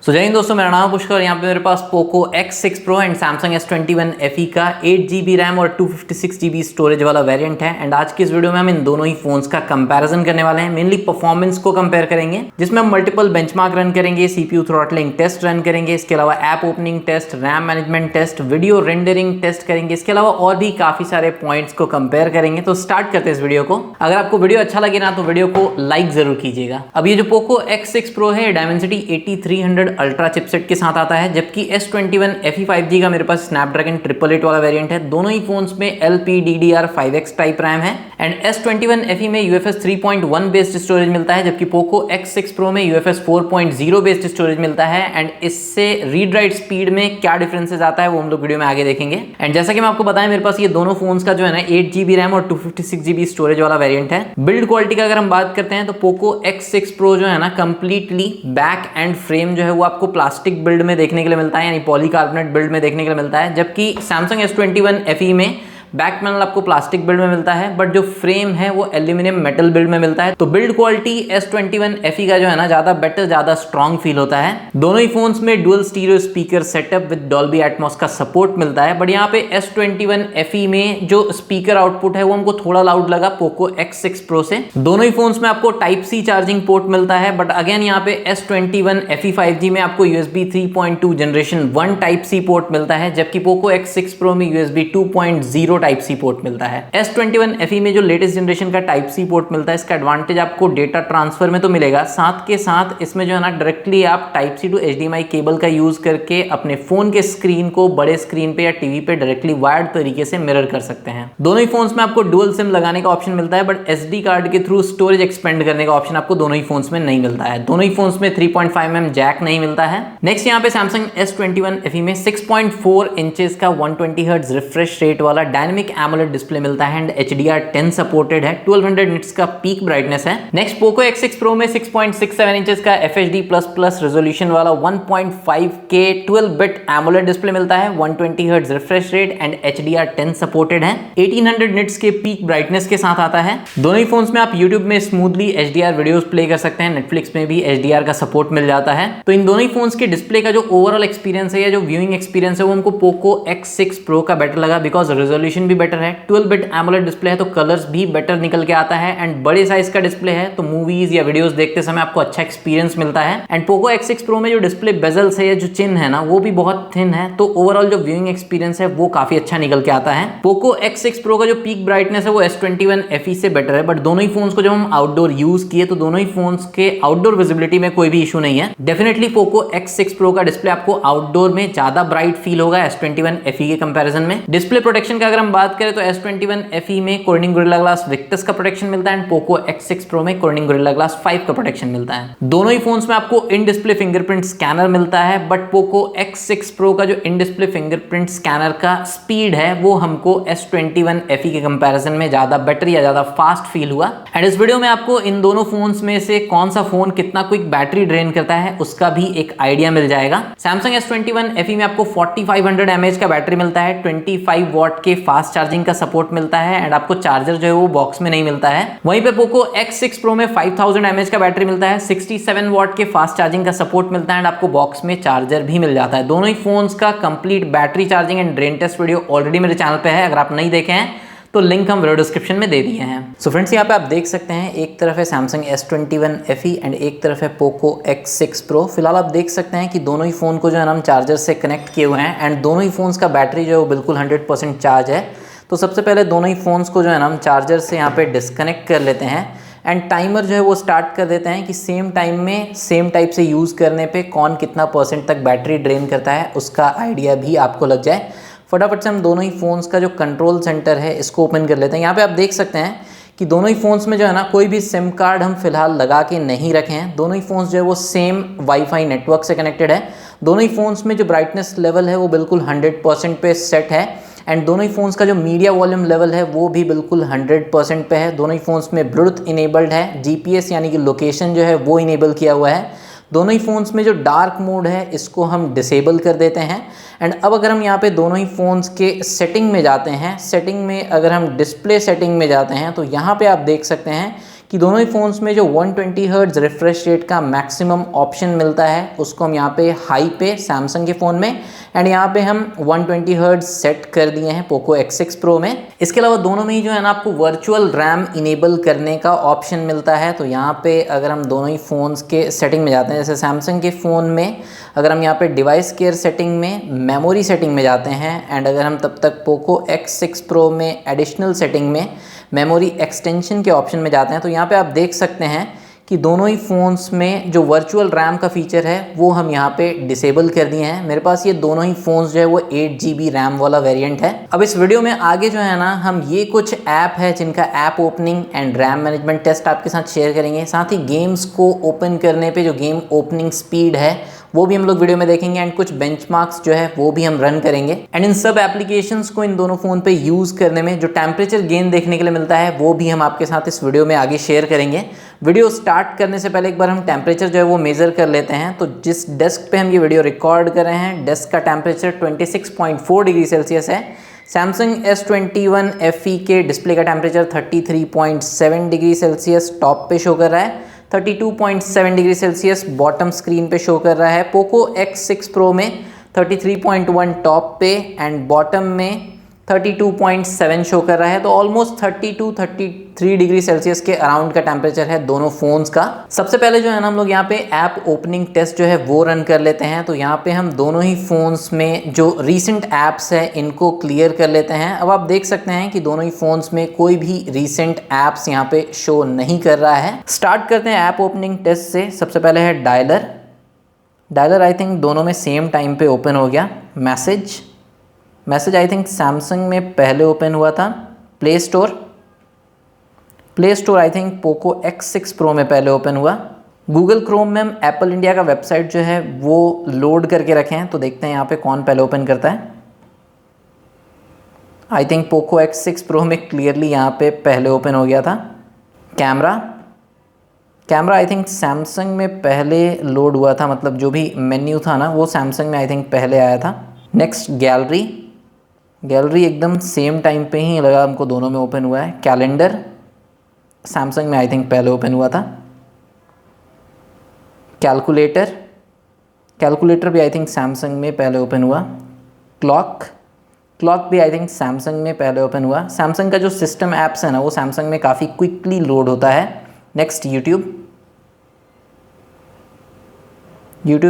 सो जय हिंद दोस्तों, मेरा नाम पुष्कर और यहाँ पे मेरे पास Poco X6 Pro and Samsung S21 FE का 8GB रैम और 256GB स्टोरेज वाला वेरिएंट है। एंड आज की इस वीडियो में हम इन दोनों ही फोन्स का कंपैरिजन करने वाले हैं। मेनली परफॉर्मेंस को कंपेयर करेंगे, जिसमें हम मल्टीपल बेंचमार्क रन करेंगे, CPU थ्रॉटलिंग टेस्ट रन करेंगे, इसके अलावा app opening test, RAM management test, video rendering test करेंगे, इसके अलावा और भी काफी सारे पॉइंट्स को कंपेयर करेंगे। तो स्टार्ट करते हैं इस वीडियो को। अगर आपको वीडियो अच्छा लगे ना तो वीडियो को लाइक जरूर कीजिएगा। अब ये जो पोको X6 Pro है, डायमेंसिटी 8300 अल्ट्रा चिपसेट के साथ आता है, जबकि S21 FE 5G का मेरे पास स्नैपड्रैगन 888 वाला वेरिएंट है। दोनों ही फोन्स में LPDDR5X टाइप रैम है एंड S21 FE में UFS 3.1 बेस्ड स्टोरेज मिलता है, जबकि पोको X6 Pro में UFS 4.0 बेस्ड स्टोरेज मिलता है। एंड इससे रीड राइट स्पीड में क्या डिफरेंसेस आता है वो हम लोग वीडियो में आगे देखेंगे। एंड जैसा कि मैं आपको बताया, मेरे पास ये दोनों फोन्स का जो है ना 8GB रैम और 256GB स्टोरेज वाला वेरिएंट है। बिल्ड क्वालिटी का अगर हम बात करते हैं तो पोको X6 Pro जो है ना कंप्लीटली बैक एंड फ्रेम जो है वो आपको प्लास्टिक बिल्ड में देखने के लिए मिलता है, यानी पॉलीकार्बोनेट बिल्ड में देखने के लिए मिलता है, जबकि Samsung S21 FE में बैक पैनल आपको प्लास्टिक बिल्ड में मिलता है, बट जो फ्रेम है वो एल्यूमिनियम मेटल बिल्ड में मिलता है। तो बिल्ड क्वालिटी S21 FE का जो है ना ज्यादा बेटर, ज्यादा स्ट्रॉन्ग फील होता है। दोनों ही फोन्स में dual stereo speaker setup with Dolby Atmos का सपोर्ट मिलता है, बट यहाँ पे S21 FE में जो स्पीकर आउटपुट है वो हमको थोड़ा लाउड लगा पोको X6 Pro से। दोनों ही फोन्स में आपको टाइप C चार्जिंग पोर्ट मिलता है, बट अगेन यहाँ पे S21 FE 5G में आपको USB 3.2 generation 1 type C port मिलता है, जबकि पोको X6 Pro में USB 2.0 टाइप सी पोर्ट मिलता है। S21 FE में जो लेटेस्ट जनरेशन का टाइप सी पोर्ट मिलता है, इसका एडवांटेज आपको डेटा ट्रांसफर में तो मिलेगा, साथ के साथ इसमें जो है ना डायरेक्टली आप type C to HDMI cable का यूज करके अपने फोन के स्क्रीन को बड़े स्क्रीन पे या टीवी पे डायरेक्टली वायर्ड तरीके से मिरर कर सकते हैं। दोनों ही फोन्स में आपको डुअल सिम लगाने का ऑप्शन मिलता है, बट SD कार्ड के थ्रू स्टोरेज एक्सपेंड करने का ऑप्शन आपको दोनों ही फोन्स में नहीं मिलता है। दोनों ही फोन्स में 3.5mm जैक नहीं मिलता है। नेक्स्ट यहाँ पे Samsung S21 FE में 6.4 इंचेस का 120Hz रिफ्रेश रेट वाला डायनेमिक AMOLED डिस्प्ले मिलता है एंड HDR10 सपोर्टेड है। 1200 निट्स का पीक ब्राइटनेस है। नेक्स्ट पोको X6 Pro में 6.67 इंचेस का FHD++ रेजोल्यूशन वाला 1.5K 12-बिट AMOLED डिस्प्ले मिलता है, 120Hz refresh rate and HDR10 supported है। 1800 निट्स के पीक ब्राइटनेस के साथ आता है। दोनों ही फोन्स में आप YouTube में स्मूथली HDR वीडियोस प्ले कर सकते हैं, Netflix में भी HDR का सपोर्ट मिल जाता है। तो इन दोनों ही फोन्स के डिस्प्ले का जो ओवरऑल एक्सपीरियंस है या जो व्यूइंग एक्सपीरियंस है वो हमको पोको X6 Pro का बेटर लगा, बिकॉज रेजोल्यूशन भी बेटर है, 12-बिट AMOLED डिस्प्ले है तो कलर्स भी बेटर निकल के आता है, एंड बड़े साइज का डिस्प्ले है तो मूवीज या वीडियोस देखते समय आपको अच्छा एक्सपीरियंस मिलता है। एंड पोको X6 Pro में जो डिस्प्ले बेजल्स है या जो चिन्ह है ना वो भी बहुत थिन है, तो ओवरऑल जो व्यूइंग एक्सपीरियंस है वो काफी अच्छा निकल के आता है। पोको X6 Pro का जो पीक ब्राइटनेस है वो S21 FE से बेटर है, बट दोनों ही फोन्स को जब हम आउटडोर यूज किए तो दोनों ही फोन्स के आउटडोर विजिबिलिटी में कोई भी इशू नहीं है। डेफिनेटली पोको X6 Pro का डिस्प्ले आपको आउटडोर में ज्यादा ब्राइट फील होगा S21 FE के कंपैरिजन में। डिस्प्ले प्रोटेक्शन का अगर हम बात करें तो S21 FE में Corning Gorilla Glass Victus का प्रोटेक्शन मिलता है एंड पोको X6 Pro में Corning Gorilla Glass 5 का प्रोटेक्शन मिलता है। दोनों ही फोन्स में आपको इन डिस्प्ले फिंगरप्रिंट स्कैनर मिलता है, बट पोको X6 Pro का जो इन डिस्प्ले फिंगरप्रिंट स्कैनर का स्पीड है वो हमको S21 FE के कंपैरिजन में ज्यादा बेटर या ज्यादा फास्ट फील हुआ। एंड इस वीडियो में आपको इन दोनों फोन्स में से कौन सा फोन कितना क्विक बैटरी ड्रेन करता है उसका भी एक आइडिया मिल जाएगा। Samsung S21 FE में आपको 4500 mAh का बैटरी मिलता है, 25 वॉट के फास्ट चार्जिंग का सपोर्ट मिलता है एंड आपको चार्जर जो है वो बॉक्स में नहीं मिलता है। वहीं पे पोको X6 Pro में 5000 mAh का बैटरी मिलता है, 67 वॉट के फास्ट चार्जिंग का सपोर्ट मिलता है एंड आपको बॉक्स में चार्जर भी मिल जाता है। दोनों ही फोन्स का complete battery charging and drain test video already मेरे चैनल पे है, अगर आप नहीं देखे हैं तो लिंक हम वीडियो डिस्क्रिप्शन में दे दिए हैं। सो फ्रेंड्स, यहाँ पे आप देख सकते हैं एक तरफ है Samsung S21 FE एंड एक तरफ है पोको X6 Pro। फिलहाल आप देख सकते हैं कि दोनों ही फोन को जो है ना हम चार्जर से कनेक्ट किए हुए हैं एंड दोनों ही फोन्स का बैटरी जो है वो बिल्कुल 100% चार्ज है। तो सबसे पहले दोनों ही फोन्स को जो है ना हम चार्जर से यहाँ पे डिस्कनेक्ट कर लेते हैं एंड टाइमर जो है वो स्टार्ट कर देते हैं कि सेम टाइम में सेम टाइप से यूज़ करने पे कौन कितना % तक बैटरी ड्रेन करता है उसका आइडिया भी आपको लग जाए। फटाफट से हम दोनों ही फोन्स का जो कंट्रोल सेंटर है इसको ओपन कर लेते हैं। यहाँ पे आप देख सकते हैं कि दोनों ही फोन्स में जो है ना कोई भी सिम कार्ड हम फिलहाल लगा के नहीं रखे हैं। दोनों ही फोन्स जो है वो सेम वाईफाई नेटवर्क से कनेक्टेड है। दोनों ही फोन्स में जो ब्राइटनेस लेवल है वो बिल्कुल 100% पे सेट है एंड दोनों ही फोन्स का जो मीडिया वॉल्यूम लेवल है वो भी बिल्कुल 100% पे है। दोनों ही फोन्स में ब्लूटूथ इनेबल्ड है, GPS यानी कि लोकेशन जो है वो इनेबल किया हुआ है। दोनों ही फ़ोन्स में जो डार्क मोड है इसको हम डिसेबल कर देते हैं। एंड अब अगर हम यहाँ पे दोनों ही फ़ोन्स के सेटिंग में जाते हैं, सेटिंग में अगर हम डिस्प्ले सेटिंग में जाते हैं तो यहाँ पे आप देख सकते हैं कि दोनों ही फ़ोन्स में जो 120 हर्ट्ज़ रिफ्रेश रेट का मैक्सिमम ऑप्शन मिलता है उसको हम यहाँ पे हाई पे सैमसंग के फ़ोन में, एंड यहाँ पे हम 120 हर्ट्ज़ सेट कर दिए हैं पोको X6 Pro में। इसके अलावा दोनों में ही जो है ना आपको वर्चुअल रैम इनेबल करने का ऑप्शन मिलता है। तो यहाँ पे अगर हम दोनों ही फ़ोन्स के सेटिंग में जाते हैं, जैसे सैमसंग के फ़ोन में अगर हम यहाँ पे डिवाइस केयर सेटिंग में मेमोरी सेटिंग में जाते हैं, एंड अगर हम तब तक पोको X6 Pro में एडिशनल सेटिंग में मेमोरी एक्सटेंशन के ऑप्शन में जाते हैं, तो यहाँ पे आप देख सकते हैं कि दोनों ही फ़ोन्स में जो वर्चुअल रैम का फीचर है वो हम यहाँ पे डिसेबल कर दिए हैं। मेरे पास ये दोनों ही फ़ोन्स जो है वो 8 GB रैम वाला वेरिएंट है। अब इस वीडियो में आगे जो है ना हम ये कुछ ऐप है जिनका app opening and RAM management test आपके साथ शेयर करेंगे, साथ ही गेम्स को ओपन करने पे जो गेम ओपनिंग स्पीड है वो भी हम लोग वीडियो में देखेंगे, एंड कुछ बेंचमार्क्स जो है वो भी हम रन करेंगे। एंड इन सब एप्लीकेशंस को इन दोनों फ़ोन पे यूज़ करने में जो टेम्परेचर गेन देखने के लिए मिलता है वो भी हम आपके साथ इस वीडियो में आगे शेयर करेंगे। वीडियो स्टार्ट करने से पहले एक बार हम टेम्परेचर जो है वो मेज़र कर लेते हैं। तो जिस डेस्क पे हम ये वीडियो रिकॉर्ड कर रहे हैं, डेस्क का टेम्परेचर 26.4 डिग्री सेल्सियस है। सैमसंग S21 FE के डिस्प्ले का टेम्परेचर 33.7 डिग्री सेल्सियस टॉप पे शो कर रहा है, 32.7 डिग्री सेल्सियस बॉटम स्क्रीन पे शो कर रहा है। पोको X6 Pro में 33.1 टॉप पे एंड बॉटम में 32.7 शो कर रहा है। तो ऑलमोस्ट 32-33 डिग्री सेल्सियस के अराउंड का टेम्परेचर है दोनों फोन्स का। सबसे पहले जो है ना हम लोग यहाँ पे ऐप ओपनिंग टेस्ट जो है वो रन कर लेते हैं। तो यहाँ पे हम दोनों ही फोन्स में जो रीसेंट ऐप्स है इनको क्लियर कर लेते हैं। अब आप देख सकते हैं कि दोनों ही फोन्स में कोई भी रीसेंट ऐप्स यहाँ पे शो नहीं कर रहा है। स्टार्ट करते हैं ऐप ओपनिंग टेस्ट से। सबसे पहले है डायलर आई थिंक दोनों में सेम टाइम पे ओपन हो गया। मैसेज आई थिंक सैमसंग में पहले ओपन हुआ था। Play store I think Poco X6 Pro में पहले ओपन हुआ। गूगल क्रोम में हम एप्पल इंडिया का वेबसाइट जो है वो लोड करके रखे हैं, तो देखते हैं यहाँ पे कौन पहले ओपन करता है। I think Poco X6 Pro में क्लियरली यहाँ पे पहले ओपन हो गया था। कैमरा आई थिंक सैमसंग में पहले लोड हुआ था, मतलब जो भी मेन्यू था ना वो सैमसंग में आई थिंक पहले आया था। नेक्स्ट गैलरी एकदम सेम टाइम पे ही लगा हमको, दोनों में ओपन हुआ है। कैलेंडर सैमसंग में आई थिंक पहले ओपन हुआ था। कैलकुलेटर भी आई थिंक सैमसंग में पहले ओपन हुआ। क्लॉक भी आई थिंक सैमसंग में पहले ओपन हुआ। सैमसंग का जो सिस्टम ऐप्स है ना वो सैमसंग में काफ़ी क्विकली लोड होता है। नेक्स्ट यूट्यूब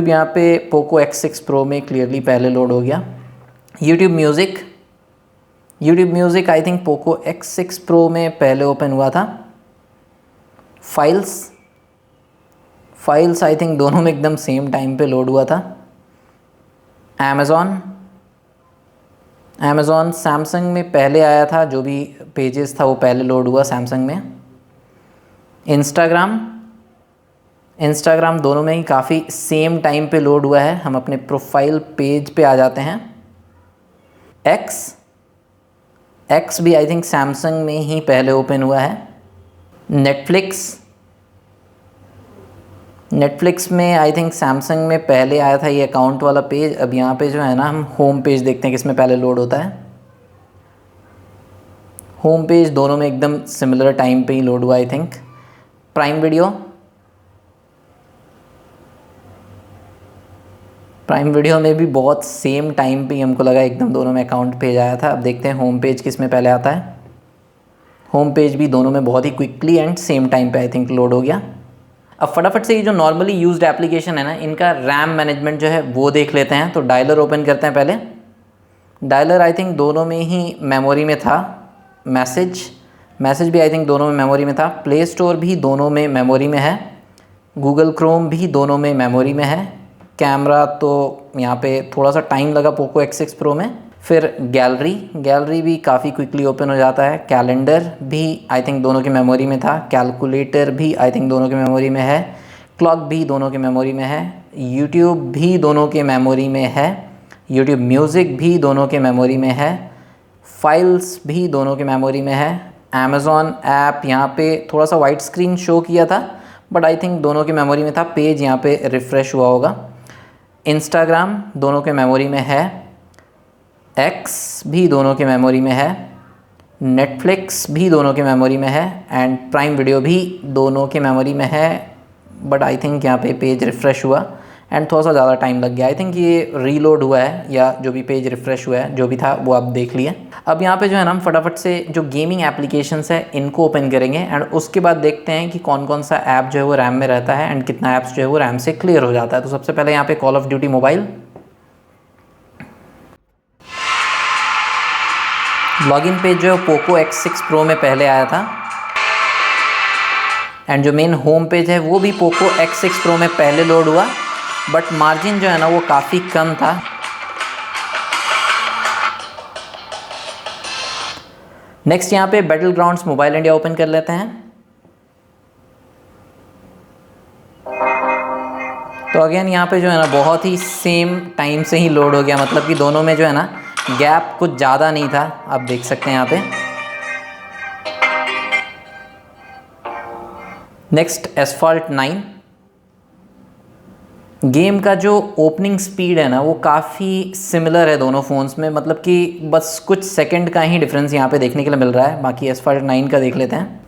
यहाँ पे पोको X6 Pro में क्लियरली पहले लोड हो गया। YouTube music I think Poco X6 Pro में पहले ओपन हुआ था। फाइल्स आई थिंक दोनों में एकदम सेम टाइम पे लोड हुआ था। अमेज़ॉन सैमसंग में पहले आया था, जो भी पेजेस था वो पहले लोड हुआ सैमसंग में। इंस्टाग्राम दोनों में ही काफ़ी सेम टाइम पे लोड हुआ है। हम अपने प्रोफाइल पेज पे आ जाते हैं। एक्स भी आई थिंक सैमसंग में ही पहले ओपन हुआ है। नेटफ्लिक्स में आई थिंक सैमसंग में पहले आया था ये अकाउंट वाला पेज। अब यहाँ पे जो है ना हम होम पेज देखते हैं किसमें पहले लोड होता है। होम पेज दोनों में एकदम सिमिलर टाइम पे ही लोड हुआ आई थिंक। प्राइम वीडियो में भी बहुत सेम टाइम पे हमको लगा एकदम दोनों में अकाउंट पेज आया था। अब देखते हैं होम पेज किस में पहले आता है। होम पेज भी दोनों में बहुत ही क्विकली एंड सेम टाइम पे आई थिंक लोड हो गया। अब फटाफट से ये जो नॉर्मली यूज्ड एप्लीकेशन है ना इनका रैम मैनेजमेंट जो है वो देख लेते हैं। तो डायलर ओपन करते हैं पहले। डायलर आई थिंक दोनों में ही मेमोरी में था। मैसेज भी आई थिंक दोनों में मेमोरी में था। प्ले स्टोर भी दोनों में मेमोरी में है। गूगल क्रोम भी दोनों में मेमोरी में है। कैमरा तो यहाँ पे थोड़ा सा टाइम लगा पोको X6 Pro में। फिर गैलरी भी काफ़ी क्विकली ओपन हो जाता है। कैलेंडर भी आई थिंक दोनों की मेमोरी में था। कैलकुलेटर भी आई थिंक दोनों की मेमोरी में है। क्लॉक भी दोनों की मेमोरी में है। यूट्यूब भी दोनों के मेमोरी में है। यूट्यूब म्यूज़िक भी दोनों के मेमोरी में है। फाइल्स भी दोनों के मेमोरी में है। अमेज़ॉन ऐप यहाँ पे थोड़ा सा वाइट स्क्रीन शो किया था बट आई थिंक दोनों की मेमोरी में था। पेज यहाँ पे रिफ़्रेश हुआ होगा। इंस्टाग्राम दोनों के मेमोरी में है। एक्स भी दोनों के मेमोरी में है। नेटफ्लिक्स भी दोनों के मेमोरी में है एंड प्राइम वीडियो भी दोनों के मेमोरी में है, बट आई थिंक यहाँ पे पेज रिफ़्रेश हुआ एंड थोड़ा सा ज़्यादा टाइम लग गया। आई थिंक ये रीलोड हुआ है या जो भी पेज रिफ़्रेश हुआ है, जो भी था वो आप देख लिए। अब यहाँ पे जो है ना हम फटाफट से जो गेमिंग एप्लीकेशंस है इनको ओपन करेंगे एंड उसके बाद देखते हैं कि कौन कौन सा ऐप जो है वो रैम में रहता है एंड कितना ऐप्स जो है वो रैम से क्लियर हो जाता है। तो सबसे पहले यहाँ पे call of duty mobile, login page जो है पोको X6 Pro में पहले आया था एंड जो मेन होम पेज है वो भी पोको X6 Pro में पहले लोड हुआ, बट मार्जिन जो है ना वो काफ़ी कम था। नेक्स्ट यहाँ पे battle grounds mobile India open कर लेते हैं। तो अगेन यहाँ पे जो है ना बहुत ही सेम टाइम से ही लोड हो गया, मतलब कि दोनों में जो है ना गैप कुछ ज़्यादा नहीं था, आप देख सकते हैं यहाँ पे। नेक्स्ट एसफॉल्ट 9, गेम का जो ओपनिंग स्पीड है ना वो काफ़ी सिमिलर है दोनों फ़ोन्स में, मतलब कि बस कुछ सेकंड का ही डिफरेंस यहाँ पे देखने के लिए मिल रहा है। बाकी एसफॉल्ट 9 का देख लेते हैं।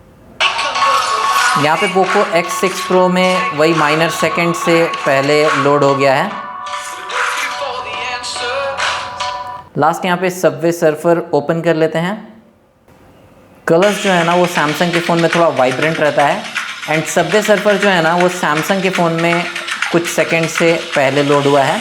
यहाँ पे पोको X6 Pro में वही माइनर सेकंड से पहले लोड हो गया है। लास्ट यहाँ पे सबवे सर्फर ओपन कर लेते हैं। कलर्स जो है ना वो सैमसंग के फ़ोन में थोड़ा वाइब्रेंट रहता है एंड सबवे सर्फर जो है ना वो सैमसंग के फ़ोन में कुछ सेकंड से पहले लोड हुआ है।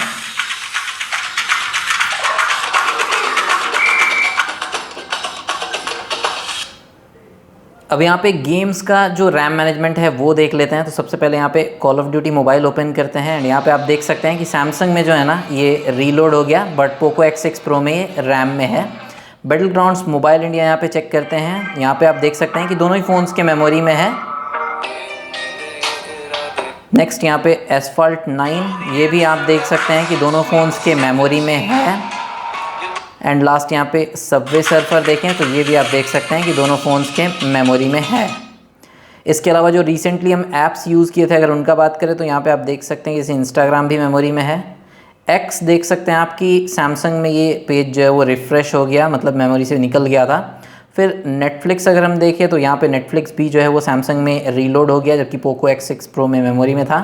अब यहाँ पे गेम्स का जो रैम मैनेजमेंट है वो देख लेते हैं। तो सबसे पहले यहाँ पे call of duty mobile open करते हैं एंड यहाँ पे आप देख सकते हैं कि सैमसंग में जो है ना ये रीलोड हो गया, बट पोको X6 Pro में ये रैम में है। बैटल ग्राउंड्स मोबाइल इंडिया यहाँ पे चेक करते हैं। यहाँ पे आप देख सकते हैं कि दोनों ही फ़ोन्स के मेमोरी में है। नेक्स्ट यहाँ पे एसफॉल्ट 9, ये भी आप देख सकते हैं कि दोनों फ़ोन्स के मेमोरी में है। एंड लास्ट यहाँ पे सबवे सर्फर देखें तो ये भी आप देख सकते हैं कि दोनों फ़ोन्स के मेमोरी में है। इसके अलावा जो रिसेंटली हम ऐप्स यूज़ किए थे अगर उनका बात करें तो यहाँ पे आप देख सकते हैं कि जैसे इंस्टाग्राम भी मेमोरी में है। एक्स देख सकते हैं आपकी सैमसंग में ये पेज जो है वो रिफ़्रेश हो गया, मतलब मेमोरी से निकल गया था। फिर नेटफ्लिक्स अगर हम देखें तो यहाँ पे नेटफ्लिक्स भी जो है वो सैमसंग में रीलोड हो गया, जबकि पोको X6 Pro में मेमोरी में था।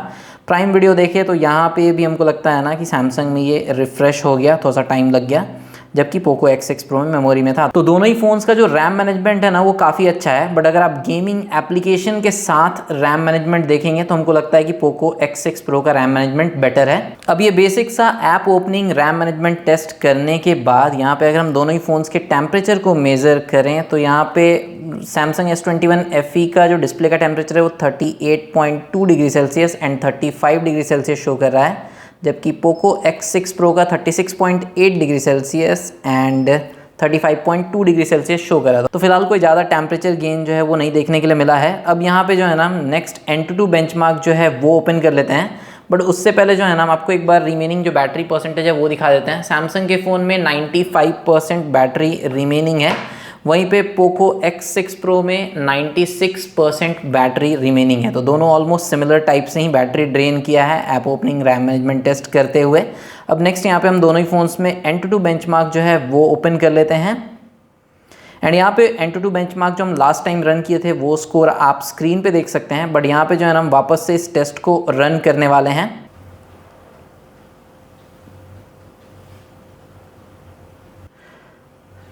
प्राइम वीडियो देखें तो यहाँ पे भी हमको लगता है ना कि सैमसंग में ये रिफ़्रेश हो गया, थोड़ा सा टाइम लग गया, जबकि पोको X6 Pro में मेमोरी में था। तो दोनों ही फ़ोन्स का जो रैम मैनेजमेंट है ना वो काफ़ी अच्छा है, बट अगर आप गेमिंग एप्लीकेशन के साथ रैम मैनेजमेंट देखेंगे तो हमको लगता है कि पोको X6 Pro का रैम मैनेजमेंट बेटर है। अब ये बेसिक सा app opening RAM management test करने के बाद यहाँ पे अगर हम दोनों ही फ़ोन्स के टेम्परेचर को मेज़र करें तो यहाँ पे सैमसंग S21 FE का जो डिस्प्ले का टेम्परेचर है वो 38.2 degree Celsius and 35 degree Celsius show कर रहा है, जबकि पोको X6 Pro का 36.8 degree Celsius and 35.2 degree Celsius show कर रहा था। तो फिलहाल कोई ज़्यादा टेम्परेचर गेन जो है वो नहीं देखने के लिए मिला है। अब यहाँ पे जो है ना नेक्स्ट Antutu बेंचमार्क जो है वो ओपन कर लेते हैं, बट उससे पहले जो है ना हम आपको एक बार रिमेनिंग जो बैटरी परसेंटेज है वो दिखा देते हैं। सैमसंग के फ़ोन में 95% बैटरी रिमेनिंग है, वहीं पे पोको X6 Pro में 96% बैटरी रिमेनिंग है। तो दोनों ऑलमोस्ट सिमिलर टाइप से ही बैटरी ड्रेन किया है app opening RAM management test करते हुए। अब नेक्स्ट यहाँ पे हम दोनों ही फ़ोन्स में Antutu बेंचमार्क जो है वो ओपन कर लेते हैं एंड यहाँ पे Antutu बेंचमार्क जो हम लास्ट टाइम रन किए थे वो स्कोर आप स्क्रीन पे देख सकते हैं, बट यहाँ पे जो है ना हम वापस से इस टेस्ट को रन करने वाले हैं।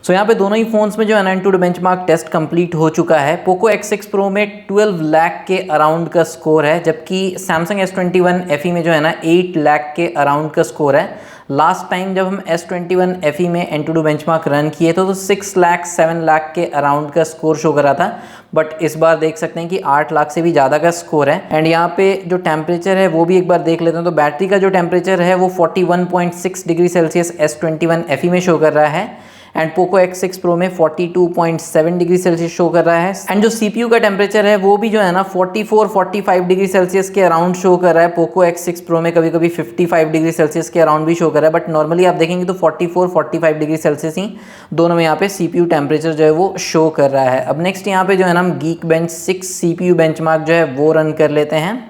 सो यहाँ पे दोनों ही फ़ोन्स में जो है ना Antutu बेंचमार्क टेस्ट कंप्लीट हो चुका है। पोको X6 Pro में 12 लाख के अराउंड का स्कोर है, जबकि Samsung S21 FE में जो है ना 8 लाख के अराउंड का स्कोर है। लास्ट टाइम जब हम S21 FE में Antutu बेंचमार्क रन किए तो 6 लाख 7 लाख के अराउंड का स्कोर शो कर रहा था, बट इस बार देख सकते हैं कि 8 लाख से भी ज़्यादा का स्कोर है। एंड यहाँ पे जो टेम्परेचर है वो भी एक बार देख लेते हैं। तो बैटरी का जो टेम्परेचर है वो 41.6 डिग्री सेल्सियस S21 FE में शो कर रहा है एंड पोको X6 Pro में 42.7 डिग्री सेल्सियस शो कर रहा है। एंड जो CPU का टेम्परेचर है वो भी जो है ना 44-45 डिग्री सेल्सियस के अराउंड शो कर रहा है। पोको X6 Pro में कभी कभी 55 डिग्री सेल्सियस के अराउंड भी शो कर रहा है, बट नॉर्मली आप देखेंगे तो 44-45 डिग्री सेल्सियस ही दोनों में यहाँ पे CPU टेम्परेचर जो है वो शो कर रहा है। अब नेक्स्ट यहाँ पे जो है ना हम Geekbench 6 CPU बेंचमार्क जो है वो रन कर लेते हैं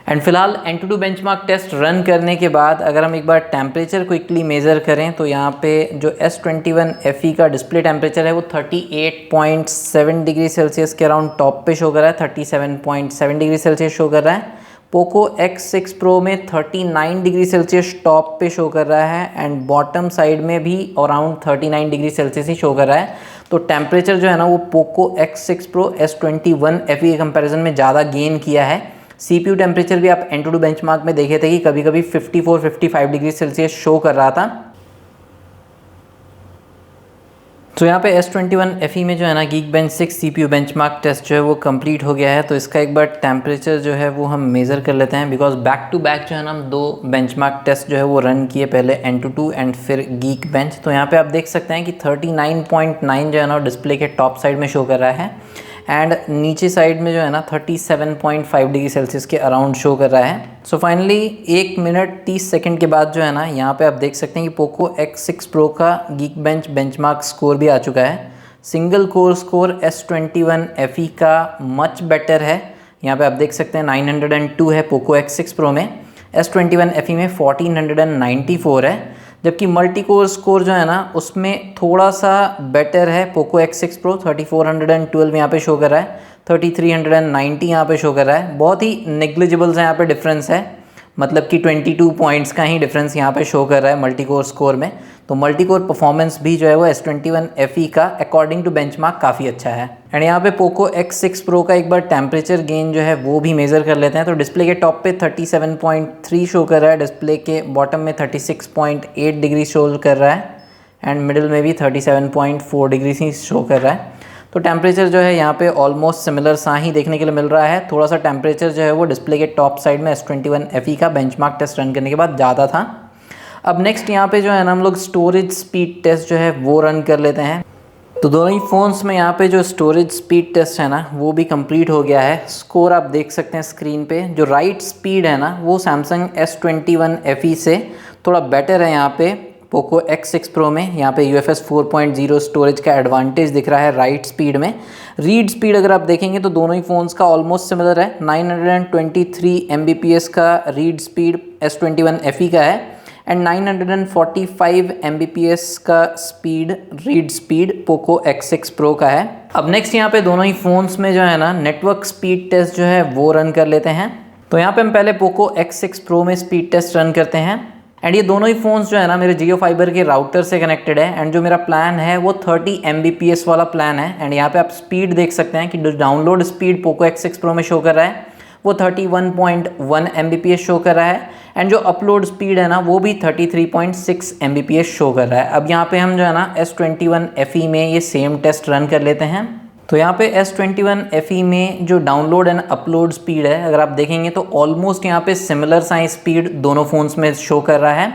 एंड फिलहाल Antutu बेंचमार्क टेस्ट रन करने के बाद अगर हम एक बार टेम्परेचर क्विकली मेज़र करें तो यहाँ पे जो S21 FE का डिस्प्ले टेम्परेचर है वो 38.7 डिग्री सेल्सियस के अराउंड टॉप पे शो कर रहा है, 37.7 डिग्री सेल्सियस शो कर रहा है। पोको X6 Pro में 39 डिग्री सेल्सियस टॉप पे शो कर रहा है एंड बॉटम साइड में भी अराउंड 39 डिग्री सेल्सियस ही शो कर रहा है। तो टेम्परेचर जो है ना वो Poco X6 Pro S21 FE के कंपैरिजन में ज़्यादा गेन किया है। CPU टेम्परेचर भी आप Antutu बेंचमार्क में देखे थे कि कभी कभी 54-55 डिग्री सेल्सियस शो कर रहा था। तो यहाँ पे S21 FE में जो है ना Geekbench 6 CPU बेंचमार्क टेस्ट जो है वो कंप्लीट हो गया है। तो इसका एक बार टेम्परेचर जो है वो हम मेज़र कर लेते हैं, बिकॉज बैक टू बैक जो है ना हम दो बेंचमार्क टेस्ट जो है वो रन किए, पहले Antutu एंड फिर Geekbench। तो यहाँ पे आप देख सकते हैं कि 39.9 जो है ना डिस्प्ले के टॉप साइड में शो कर रहा है एंड नीचे साइड में जो है ना 37.5 डिग्री सेल्सियस के अराउंड शो कर रहा है। सो फाइनली 1 मिनट 30 सेकंड के बाद जो है ना यहाँ पे आप देख सकते हैं कि पोको X6 Pro का Geekbench बेंचमार्क स्कोर भी आ चुका है। Single core score S21 FE का मच बेटर है, यहाँ पे आप देख सकते हैं 902 है पोको X6 Pro में, S21 FE में 1494 है। जबकि मल्टी कोर स्कोर जो है ना उसमें थोड़ा सा बेटर है पोको X6 Pro, 3412 यहाँ पे शो कर रहा है, 3390 यहाँ पे शो कर रहा है। बहुत ही नेग्लिजिबल सा यहाँ पे डिफरेंस है, मतलब कि 22 पॉइंट्स का ही डिफरेंस यहाँ पे शो कर रहा है मल्टी कोर स्कोर में। तो मल्टी कोर परफॉर्मेंस भी जो है वो S21 FE का अकॉर्डिंग टू बेंचमार्क काफ़ी अच्छा है। एंड यहाँ पे पोको X6 Pro का एक बार टेम्परेचर गेन जो है वो भी मेज़र कर लेते हैं। तो डिस्प्ले के टॉप पे 37.3 शो कर रहा है, डिस्प्ले के बॉटम में 36.8 डिग्री शो कर रहा है एंड मिडिल में भी 37.4 डिग्री ही शो कर रहा है। तो टेम्परेचर जो है यहाँ पे ऑलमोस्ट सिमिलर सा ही देखने के लिए मिल रहा है। थोड़ा सा टेम्परेचर जो है वो डिस्प्ले के टॉप साइड में S21 FE का बेंचमार्क टेस्ट रन करने के बाद ज़्यादा था। अब नेक्स्ट यहाँ पे जो है ना हम लोग स्टोरेज स्पीड टेस्ट जो है वो रन कर लेते हैं। तो दोनों ही फ़ोन्स में यहाँ पे जो स्टोरेज स्पीड टेस्ट है ना वो भी कंप्लीट हो गया है। स्कोर आप देख सकते हैं स्क्रीन पे। जो राइट स्पीड है ना वो सैमसंग S21 FE से थोड़ा बेटर है यहाँ पे पोको X6 Pro में। यहाँ पे UFS 4.0 स्टोरेज का एडवांटेज दिख रहा है राइट स्पीड में। रीड स्पीड अगर आप देखेंगे तो दोनों ही फ़ोन्स का ऑलमोस्ट सिमिलर है। 923 Mbps का रीड स्पीड S21 FE का है एंड 945 Mbps का read speed Poco X6 Pro का है। अब नेक्स्ट यहाँ पे दोनों ही फ़ोन्स में जो है ना नेटवर्क स्पीड टेस्ट जो है वो रन कर लेते हैं। तो यहाँ पे हम पहले पोको X6 Pro में स्पीड टेस्ट रन करते हैं एंड ये दोनों ही फ़ोन्स जो है ना मेरे जियो फाइबर के राउटर से कनेक्टेड है एंड जो मेरा प्लान है वो 30 Mbps वाला प्लान है। एंड यहाँ पे आप स्पीड देख सकते हैं कि जो download speed Poco X6 Pro में शो कर रहा है वो 31.1 Mbps शो कर रहा है एंड जो अपलोड स्पीड है ना वो भी 33.6 Mbps शो कर रहा है। अब यहाँ पे हम जो है ना S21 FE में ये सेम टेस्ट रन कर लेते हैं। तो यहाँ पे S21 FE में जो डाउनलोड एंड अपलोड स्पीड है अगर आप देखेंगे तो ऑलमोस्ट यहाँ पे सिमिलर सा स्पीड दोनों फ़ोन्स में शो कर रहा है।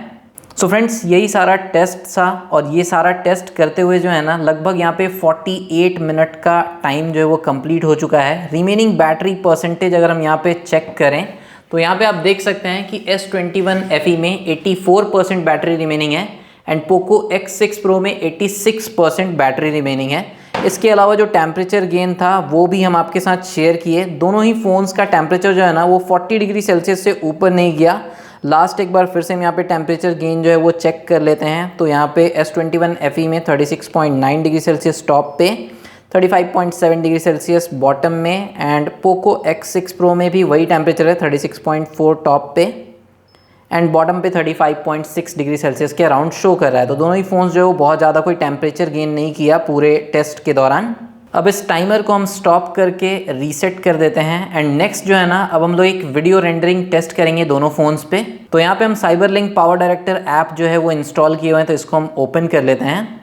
सो फ्रेंड्स यही सारा टेस्ट था और ये सारा टेस्ट करते हुए जो है ना लगभग यहाँ पे 48 मिनट का टाइम जो है वो कंप्लीट हो चुका है। रिमेनिंग बैटरी परसेंटेज अगर हम यहाँ पे चेक करें तो यहाँ पे आप देख सकते हैं कि S21 FE में 84% बैटरी रिमेनिंग है एंड पोको X6 Pro में 86% बैटरी रिमेनिंग है। इसके अलावा जो टेम्परेचर गेन था वो भी हम आपके साथ शेयर किए। दोनों ही फ़ोन्स का टेम्परेचर जो है ना वो 40 डिग्री सेल्सियस से ऊपर नहीं गया। लास्ट एक बार फिर से हम यहाँ पे टेम्परेचर गेन जो है वो चेक कर लेते हैं। तो यहाँ पे S21 FE में 36.9 डिग्री सेल्सियस टॉप पे, 35.7 डिग्री सेल्सियस बॉटम में एंड पोको X6 Pro में भी वही टेम्परेचर है 36.4 टॉप पे एंड बॉटम पे 35.6 डिग्री सेल्सियस के अराउंड शो कर रहा है। तो दोनों ही फ़ोन्स जो है वो बहुत ज़्यादा कोई टेम्परेचर गेन नहीं किया पूरे टेस्ट के दौरान। अब इस टाइमर को हम स्टॉप करके रीसेट कर देते हैं एंड नेक्स्ट जो है ना अब हम लोग एक वीडियो रेंडरिंग टेस्ट करेंगे दोनों फ़ोन्स पे। तो यहाँ पे हम साइबरलिंक पावर डायरेक्टर ऐप जो है वो इंस्टॉल किए हुए हैं, तो इसको हम ओपन कर लेते हैं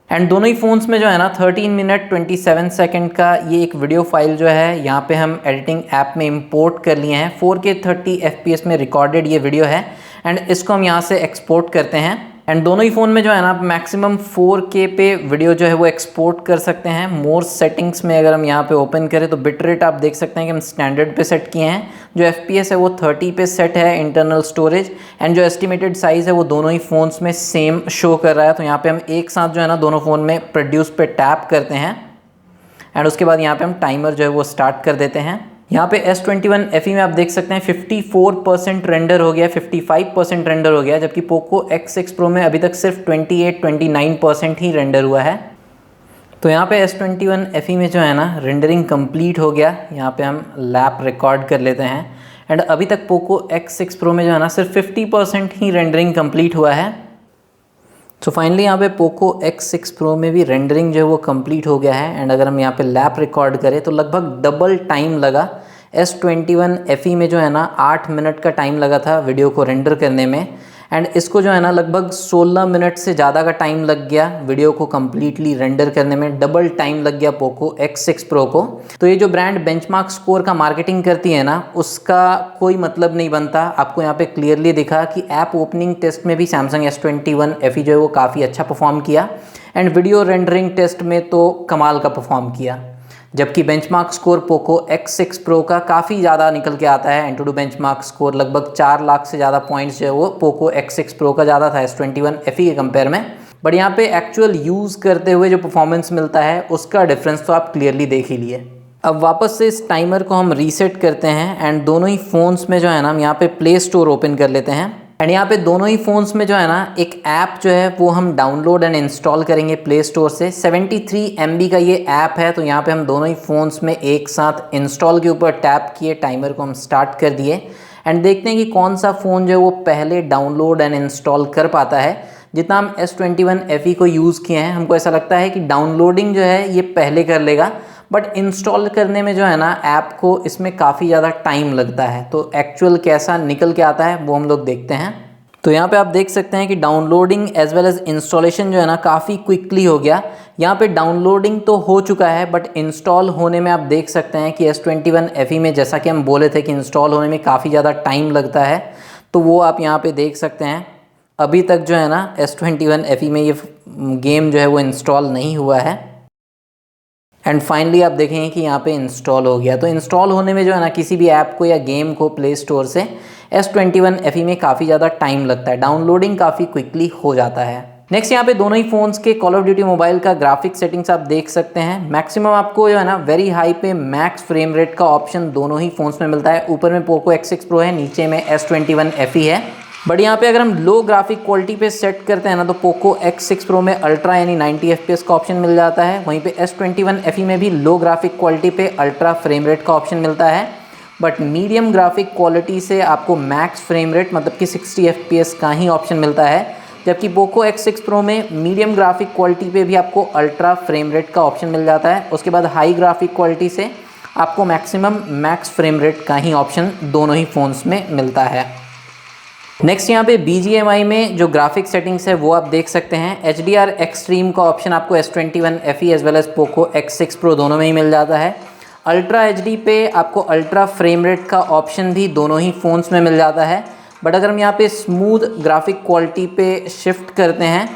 एंड दोनों ही फ़ोन्स में जो है ना 13 मिनट 27 सेकंड का ये एक वीडियो फाइल जो है यहाँ पे हम एडिटिंग ऐप में इंपोर्ट कर लिए हैं। 4K 30 FPS में रिकॉर्डेड ये वीडियो है एंड इसको हम यहाँ से एक्सपोर्ट करते हैं एंड दोनों ही फ़ोन में जो है ना मैक्सिमम 4K पे वीडियो जो है वो एक्सपोर्ट कर सकते हैं। मोर सेटिंग्स में अगर हम यहाँ पे ओपन करें तो बिट रेट आप देख सकते हैं कि हम स्टैंडर्ड पे सेट किए हैं। जो FPS है वो 30 पे सेट है इंटरनल स्टोरेज एंड जो एस्टिमेटेड साइज़ है वो दोनों ही फ़ोन्स में सेम शो कर रहा है। तो यहाँ पे हम एक साथ जो है ना दोनों फ़ोन में प्रोड्यूस पे टैप करते हैं एंड उसके बाद यहाँ पे हम टाइमर जो है वो स्टार्ट कर देते हैं यहाँ पे S21 FE में आप देख सकते हैं 54% रेंडर हो गया, 55% रेंडर हो गया, जबकि पोको X6 Pro में अभी तक सिर्फ 29% ही रेंडर हुआ है। तो यहाँ पे S21 FE में जो है ना रेंडरिंग कंप्लीट हो गया। यहाँ पे हम लैप रिकॉर्ड कर लेते हैं एंड अभी तक पोको X6 Pro में जो है ना सिर्फ 50% ही रेंडरिंग कंप्लीट हुआ है। तो फाइनली यहाँ पे पोको X6 Pro में भी रेंडरिंग जो है वो कंप्लीट हो गया है एंड अगर हम यहाँ पे लैप रिकॉर्ड करें तो लगभग डबल टाइम लगा। S21 FE में जो है ना 8 मिनट का टाइम लगा था वीडियो को रेंडर करने में एंड इसको जो है ना लगभग 16 मिनट से ज़्यादा का टाइम लग गया वीडियो को कम्प्लीटली रेंडर करने में। डबल टाइम लग गया पोको X6 Pro को। तो ये जो ब्रांड बेंचमार्क स्कोर का मार्केटिंग करती है ना उसका कोई मतलब नहीं बनता। आपको यहाँ पे क्लियरली दिखा कि ऐप ओपनिंग टेस्ट में भी सैमसंग S21 FE जो है वो काफ़ी अच्छा परफॉर्म किया एंड वीडियो रेंडरिंग टेस्ट में तो कमाल का परफॉर्म किया, जबकि benchmark score Poco X6 Pro का काफ़ी ज़्यादा निकल के आता है। एंटूडू बेंचमार्क स्कोर लगभग 4 लाख से ज़्यादा पॉइंट्स जो है वो पोको X6 Pro का ज़्यादा था S21 FE के कंपेयर में। बट यहाँ पे एक्चुअल यूज़ करते हुए जो परफॉर्मेंस मिलता है उसका डिफरेंस तो आप क्लियरली देख ही लिए। अब वापस से इस टाइमर को हम रीसेट करते हैं एंड दोनों ही फ़ोन्स में जो है ना हम यहाँ पे प्ले स्टोर ओपन कर लेते हैं एंड यहाँ पे दोनों ही फ़ोन्स में जो है ना एक ऐप जो है वो हम डाउनलोड एंड इंस्टॉल करेंगे प्ले स्टोर से। 73 MB का ये ऐप है। तो यहाँ पे हम दोनों ही फ़ोन्स में एक साथ इंस्टॉल के ऊपर टैप किए, टाइमर को हम स्टार्ट कर दिए एंड देखते हैं कि कौन सा फ़ोन जो है वो पहले डाउनलोड एंड इंस्टॉल कर पाता है। जितना हम S21 FE को यूज़ किए हैं हमको ऐसा लगता है कि डाउनलोडिंग जो है ये पहले कर लेगा, बट इंस्टॉल करने में जो है ना ऐप को इसमें काफ़ी ज़्यादा टाइम लगता है। तो एक्चुअल कैसा निकल के आता है वो हम लोग देखते हैं। तो यहाँ पे आप देख सकते हैं कि downloading as well as installation जो है ना काफ़ी क्विकली हो गया। यहाँ पे डाउनलोडिंग तो हो चुका है बट इंस्टॉल होने में आप देख सकते हैं कि S21 FE में जैसा कि हम बोले थे कि इंस्टॉल होने में काफ़ी ज़्यादा टाइम लगता है, तो वो आप यहाँ पे देख सकते हैं। अभी तक जो है ना S21 FE में ये गेम जो है वो इंस्टॉल नहीं हुआ है एंड फाइनली आप देखेंगे कि यहाँ पे इंस्टॉल हो गया। तो इंस्टॉल होने में जो है ना किसी भी ऐप को या गेम को प्ले स्टोर से S21 FE में काफ़ी ज़्यादा टाइम लगता है, डाउनलोडिंग काफ़ी क्विकली हो जाता है। नेक्स्ट यहाँ पे दोनों ही फ़ोन्स के कॉल ऑफ ड्यूटी मोबाइल का ग्राफिक सेटिंग्स आप देख सकते हैं। मैक्सिमम आपको जो है ना वेरी हाई पे मैक्स फ्रेम रेट का ऑप्शन दोनों ही फ़ोन्स में मिलता है। ऊपर में पोको X6 Pro है, नीचे में S21 FE है। बट यहाँ पे अगर हम लो ग्राफिक क्वालिटी पे सेट करते हैं ना तो पोको X6 Pro में अल्ट्रा यानी 90 FPS का ऑप्शन मिल जाता है। वहीं पे S21 FE में भी लो ग्राफिक क्वालिटी पे अल्ट्रा फ्रेम रेट का ऑप्शन मिलता है, बट मीडियम ग्राफिक क्वालिटी से आपको मैक्स फ्रेम रेट मतलब कि 60 FPS का ही ऑप्शन मिलता है। जबकि पोको X6 Pro में मीडियम ग्राफिक क्वालिटी पे भी आपको अल्ट्रा फ्रेम रेट का ऑप्शन मिल जाता है। उसके बाद हाई ग्राफिक क्वालिटी से आपको मैक्सिमम मैक्स फ्रेम रेट का ही ऑप्शन दोनों ही फ़ोन्स में मिलता है। नेक्स्ट यहाँ पे BGMI में जो ग्राफिक सेटिंग्स है वो आप देख सकते हैं। HDR एक्सट्रीम का ऑप्शन आपको S21 FE as well as Poco X6 Pro दोनों में ही मिल जाता है। अल्ट्रा HD पे आपको अल्ट्रा फ्रेम रेट का ऑप्शन भी दोनों ही फ़ोन्स में मिल जाता है। बट अगर हम यहाँ पे स्मूथ ग्राफिक क्वालिटी पे शिफ्ट करते हैं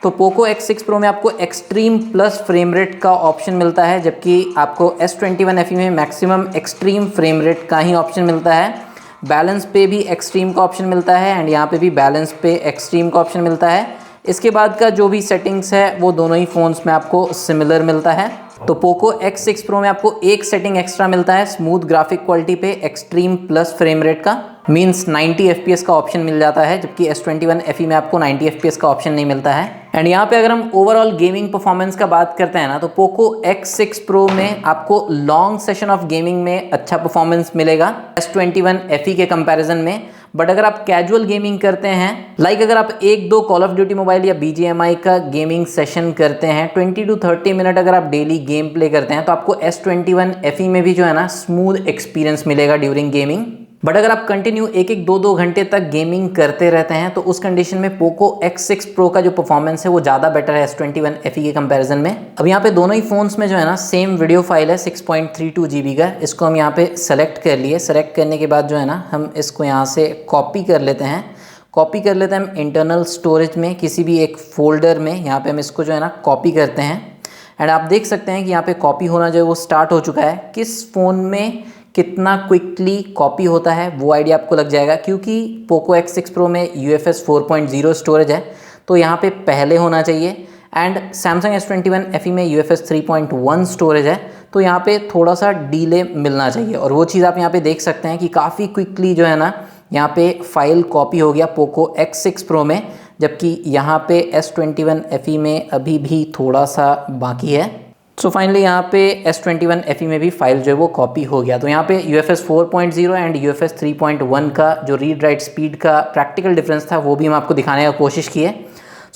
तो पोको X6 Pro में आपको एक्सट्रीम प्लस फ्रेम रेट का ऑप्शन मिलता है, जबकि आपको S21 FE में मैक्सिमम एक्सट्रीम फ्रेम रेट का ही ऑप्शन मिलता है। बैलेंस पे भी एक्सट्रीम का ऑप्शन मिलता है एंड यहाँ पे भी बैलेंस पे एक्सट्रीम का ऑप्शन मिलता है। इसके बाद का जो भी सेटिंग्स है वो दोनों ही फ़ोन्स में आपको सिमिलर मिलता है। तो पोको X6 Pro में आपको एक सेटिंग एक्स्ट्रा मिलता है स्मूथ ग्राफिक क्वालिटी पे एक्सट्रीम प्लस फ्रेम रेट का, मीन्स 90 FPS का ऑप्शन मिल जाता है, जबकि S21 FE में आपको 90 FPS का ऑप्शन नहीं मिलता है। एंड यहाँ पे अगर हम ओवरऑल गेमिंग परफॉर्मेंस का बात करते हैं ना तो पोको X6 Pro में आपको लॉन्ग सेशन ऑफ गेमिंग में अच्छा परफॉर्मेंस मिलेगा S21 FE के कंपैरिजन में। बट अगर आप कैजुअल गेमिंग करते हैं, लाइक अगर आप 1-2 कॉल ऑफ ड्यूटी मोबाइल या BGMI का गेमिंग सेशन करते हैं 20 to 30 मिनट अगर आप डेली गेम प्ले करते हैं तो आपको S21 FE में भी जो है ना स्मूथ एक्सपीरियंस मिलेगा ड्यूरिंग गेमिंग। बट अगर आप कंटिन्यू 1-2 घंटे तक गेमिंग करते रहते हैं तो उस कंडीशन में पोको X6 Pro का जो परफॉर्मेंस है वो ज़्यादा बेटर है S21 FE के कंपैरिजन में। अब यहाँ पे दोनों ही फ़ोन्स में जो है ना सेम वीडियो फाइल है 6.32 GB का। इसको हम यहाँ पे सेलेक्ट कर लिए। सेलेक्ट करने के बाद जो है ना हम इसको यहाँ से कॉपी कर लेते हैं। कॉपी कर लेते हैं हम इंटरनल स्टोरेज में किसी भी एक फोल्डर में। यहाँ पे हम इसको जो है ना कॉपी करते हैं एंड आप देख सकते हैं कि यहाँ पे कॉपी होना जो है वो स्टार्ट हो चुका है। किस फ़ोन में कितना क्विकली कॉपी होता है वो आइडिया आपको लग जाएगा, क्योंकि पोको X6 Pro में UFS 4.0 स्टोरेज है तो यहाँ पे पहले होना चाहिए एंड Samsung S21 FE में UFS 3.1 स्टोरेज है तो यहाँ पे थोड़ा सा डीले मिलना चाहिए। और वो चीज़ आप यहाँ पे देख सकते हैं कि काफ़ी क्विकली जो है ना यहाँ पे फाइल कॉपी हो गया पोको X6 Pro में, जबकि यहाँ पे S21 FE में अभी भी थोड़ा सा बाकी है। सो फाइनली यहाँ पे S21 FE में भी फाइल जो है वो कॉपी हो गया। तो यहाँ पे UFS 4.0 एंड UFS 3.1 का जो रीड राइट स्पीड का प्रैक्टिकल डिफरेंस था वो भी हम आपको दिखाने का कोशिश किए।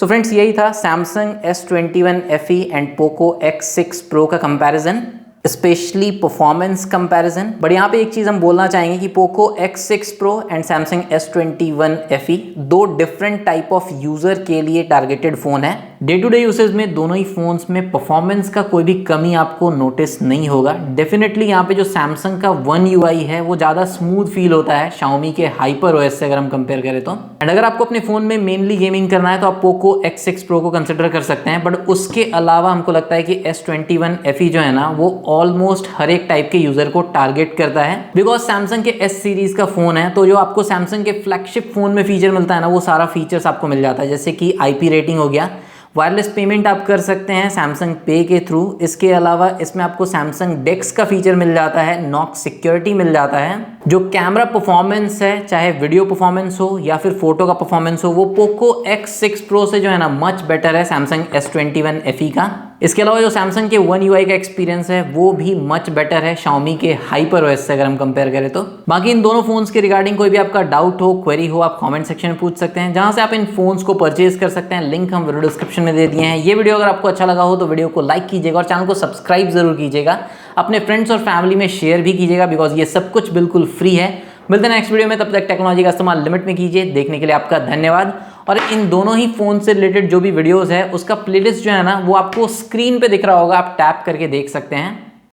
सो फ्रेंड्स, यही था Samsung S21 FE and Poco X6 Pro का comparison, specially performance comparison. But यहाँ पे एक चीज़ हम बोलना चाहेंगे कि Poco X6 Pro and Samsung S21 FE दो डिफरेंट टाइप ऑफ यूज़र के लिए टारगेटेड फ़ोन है। डे टू डे यूसेज में दोनों ही फ़ोन्स में परफॉर्मेंस का कोई भी कमी आपको नोटिस नहीं होगा। डेफिनेटली यहाँ पे जो Samsung का One UI है वो ज़्यादा स्मूथ फील होता है Xiaomi के HyperOS से अगर हम कंपेयर करें तो। एंड अगर आपको अपने फ़ोन में मेनली गेमिंग करना है तो आप पोको X6 Pro को कंसिडर कर सकते हैं। बट उसके अलावा हमको लगता है कि S21 FE जो है ना वो ऑलमोस्ट हर एक टाइप के यूजर को टारगेट करता है, बिकॉज सैमसंग के S सीरीज का फोन है। तो जो आपको सैमसंग के फ्लैगशिप फोन में फीचर मिलता है ना वो सारा फीचर्स आपको मिल जाता है, जैसे कि IP रेटिंग हो गया, वायरलेस पेमेंट आप कर सकते हैं सैमसंग पे के थ्रू। इसके अलावा इसमें आपको सैमसंग डेक्स का फीचर मिल जाता है, नॉक सिक्योरिटी मिल जाता है। जो कैमरा परफॉर्मेंस है, चाहे वीडियो परफॉर्मेंस हो या फिर फोटो का परफॉर्मेंस हो, वो पोको X6 Pro से जो है ना मच बेटर है सैमसंग S21 FE का। इसके अलावा जो सैमसंग के One UI का एक्सपीरियंस है वो भी मच बेटर है Xiaomi के HyperOS से अगर हम कंपेयर करें तो। बाकी इन दोनों फोन्स के रिगार्डिंग कोई भी आपका डाउट हो, क्वेरी हो, आप कमेंट सेक्शन में पूछ सकते हैं, जहां से आप इन फोन्स को परचेज कर सकते हैं। लिंक हम वीडियो डिस्क्रिप्शन में दे दिए हैं। ये वीडियो अगर आपको अच्छा लगा हो तो वीडियो को लाइक कीजिएगा और चैनल को सब्सक्राइब जरूर कीजिएगा। अपने फ्रेंड्स और फैमिली में शेयर भी कीजिएगा, बिकॉज ये सब कुछ बिल्कुल फ्री है। मिलते हैं नेक्स्ट वीडियो में, तब तक टेक्नोलॉजी का इस्तेमाल लिमिट में कीजिए। देखने के लिए आपका धन्यवाद। और इन दोनों ही फोन से रिलेटेड जो भी वीडियोस है उसका प्लेलिस्ट जो है ना वो आपको स्क्रीन पे दिख रहा होगा, आप टैप करके देख सकते हैं।